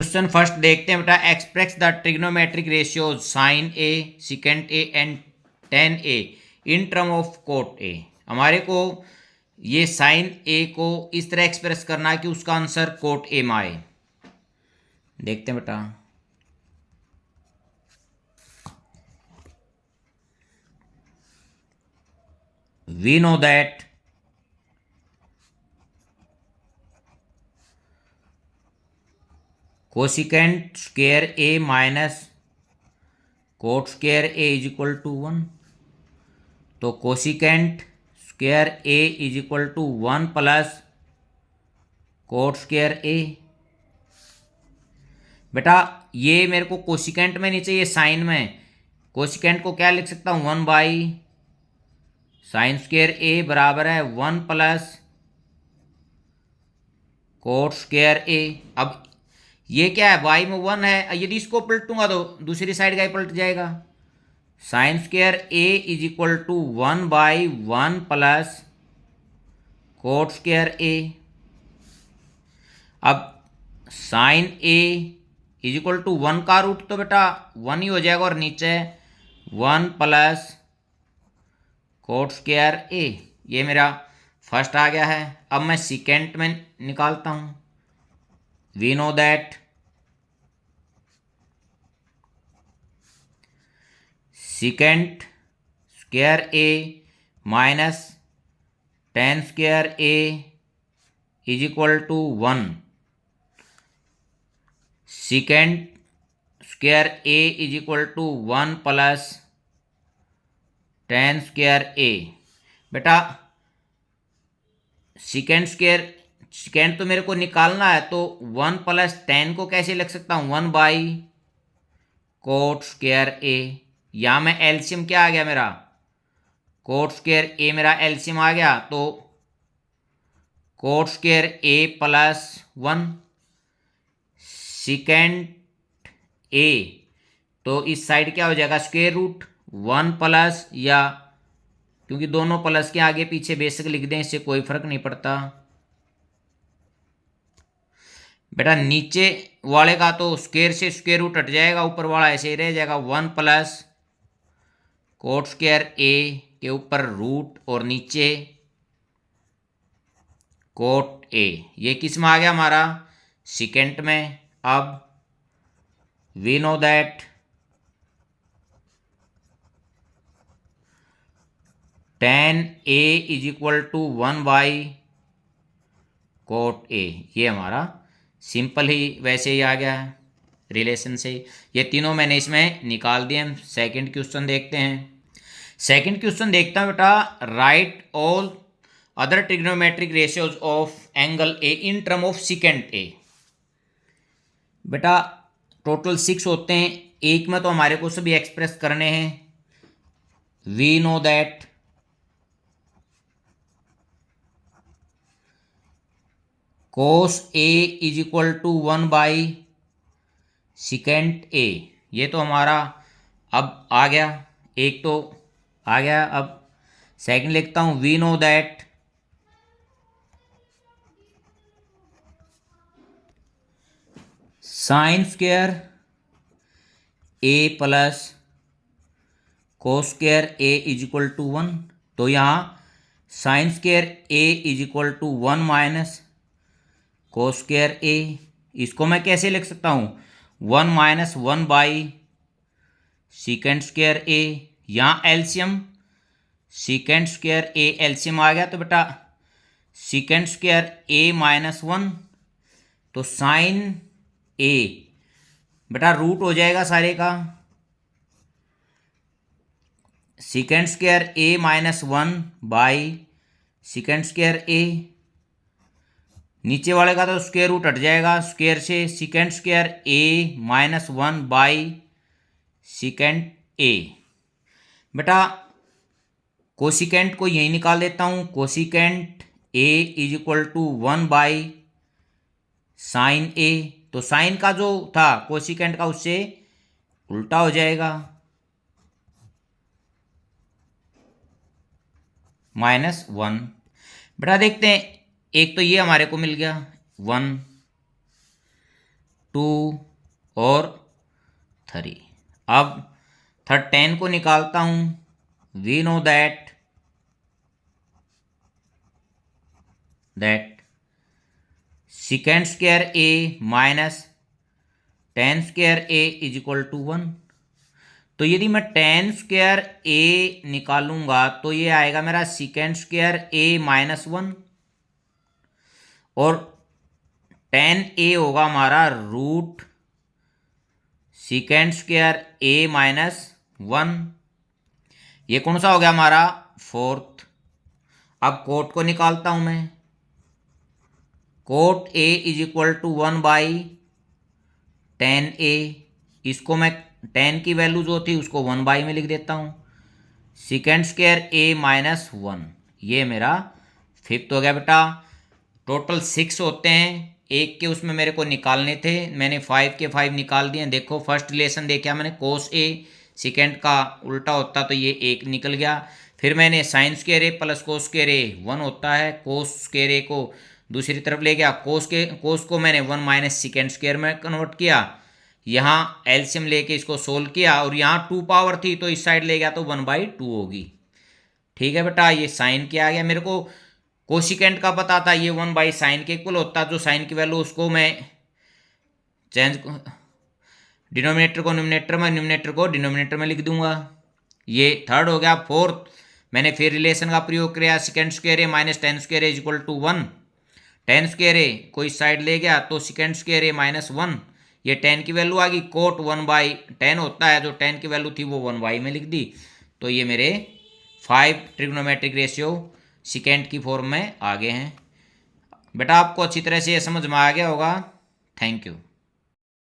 Question first देखते हैं बेटा। Express the trigonometric ratios sine A, secant A and tan A in term of cot A. हमारे को ये साइन ए को इस तरह एक्सप्रेस करना है कि उसका आंसर कोट ए में आए। देखते हैं बेटा। We know that cosecant square A minus cot square A is equal to 1। तो cosecant square A is equal to 1 plus cot square A. बेटा ये मेरे को कोसिकेंट में नहीं चाहिए, साइन में। कोसिकेंट को क्या लिख सकता हूँ, 1 बाई साइन स्क्वायर ए बराबर है 1 प्लस कोट स्क्वायर ए। अब ये क्या है, y में 1 है, यदि इसको पलटूंगा तो दूसरी साइड का ही पलट जाएगा। Sine square A is equal to 1 by 1 plus cot square A. अब sine A is equal to 1 का रूट तो बेटा 1 ही हो जाएगा, और नीचे 1 प्लस कोट स्क्वायर ए। ये मेरा फर्स्ट आ गया है। अब मैं सेकेंड में निकालता हूँ। We know that secant square A minus tan square A is equal to 1। Secant square A is equal to 1 plus tan square A. बेटा सेकेंड तो मेरे को निकालना है, तो 1 प्लस 10 को कैसे लिख सकता हूँ, 1 बाई कोट स्क्वायर ए। यहाँ में एलसीएम क्या आ गया मेरा, कोट स्क्वायर ए मेरा एलसीएम आ गया, तो coat square A plus 1 second ए। तो इस साइड क्या हो जाएगा, स्क्वायर रूट 1 प्लस, या क्योंकि दोनों प्लस के आगे पीछे बेसिक लिख दें, इससे कोई फर्क नहीं पड़ता। बेटा नीचे वाले का तो स्क्वायर से स्क्वायर रूट हट जाएगा, ऊपर वाला ऐसे ही रह जाएगा। 1 प्लस कोट स्क्वायर ए के ऊपर रूट और नीचे कोट ए। ये किस में आ गया हमारा, सेकेंड में। अब we know that tan A is equal to 1 by cot A. ये हमारा सिंपल ही वैसे ही आ गया है रिलेशन से। ये तीनों मैंने इसमें निकाल दिए। हम सेकंड क्वेश्चन देखते हैं। सेकंड क्वेश्चन देखता हूँ बेटा। Write all other trigonometric ratios of angle A in term of secant A. बेटा टोटल 6 होते हैं, एक में तो हमारे को सभी एक्सप्रेस करने हैं। We know that cos A is equal to 1 by secant A. ये तो हमारा अब आ गया, एक तो आ गया। अब सेकंड लिखता हूँ। We know that sine square A plus cos square A is equal to 1। तो यहाँ sine square A is equal to 1 minus cos square A. इसको मैं कैसे लिख सकता हूँ, 1 minus 1 by secant square A. यहाँ LCM secant square A LCM आ गया, तो बेटा सेकेंड स्क्वायर ए माइनस 1, तो साइन ए बेटा रूट हो जाएगा सारे का। Secant square A minus 1 by secant square A. नीचे वाले का तो स्क्वायर रूट हट जाएगा, स्क्वायर से secant square A minus 1 by secant A. बेटा कोसिकेंट को यही निकाल देता हूँ। Cosecant A is equal to 1 by sine A. तो साइन का जो था कोसिकेंट का उससे उल्टा हो जाएगा, -1। बेटा देखते हैं, एक तो ये हमारे को मिल गया 1, 2 और 3। अब थर्ड 10 को निकालता हूँ। We know that secant square A minus 10 square A is equal to 1। तो यदि मैं 10 स्क्वायर ए निकालूंगा तो ये आएगा मेरा सेकेंड स्क्वायर ए माइनस 1 और 10 ए होगा हमारा root second square A minus 1। ये कौन सा हो गया हमारा फोर्थ। अब कोट को निकालता हूं मैं। Cot A is equal to 1/10 A. इसको मैं 10 की वैल्यू जो थी उसको 1 में लिख देता हूँ। सेकेंड स्क्वायर ए माइनस 1, ये मेरा फिफ्थ हो गया बेटा। टोटल 6 होते हैं, एक के उसमें मेरे को निकालने थे, मैंने 5 के 5 निकाल दिए। देखो फर्स्ट रिलेशन देखा मैंने, कोस ए सेकेंड का उल्टा होता तो ये 1 निकल गया। फिर मैंने sign square A plus cos square ए 1 होता है, कोस स्क्वायर ए को दूसरी तरफ ले गया, कोस को मैंने 1 माइनस सेकेंड स्क्वायर में कन्वर्ट किया। यहाँ एलसीएम लेके इसको सोल्व किया और यहाँ 2 पावर थी तो इस साइड ले गया तो 1/2 होगी। ठीक है बेटा, ये साइन क्या आ गया। मेरे को कोसिकेंट का पता था, ये 1/sin के इक्वल होता, जो साइन की वैल्यू उसको मैं चेंज डिनोमिनेटर को न्यूमिनेटर में, न्यूमिनेटर को डिनोमिनेटर में लिख दूंगा। ये थर्ड हो गया। फोर्थ मैंने फिर रिलेशन का प्रयोग किया, secant square A minus 10 square A equal to 1। 10 square A को इस साइड ले गया तो सेकेंड स्क्वायर ए माइनस 1, ये 10 की वैल्यू आ गई। कोट 1/10 होता है, जो 10 की वैल्यू थी वो 1 में लिख दी। तो ये मेरे 5 ट्रिग्नोमेट्रिक रेशियो सेकेंड की फॉर्म में आ गए हैं। बेटा आपको अच्छी तरह से ये समझ में आ गया होगा। Thank you.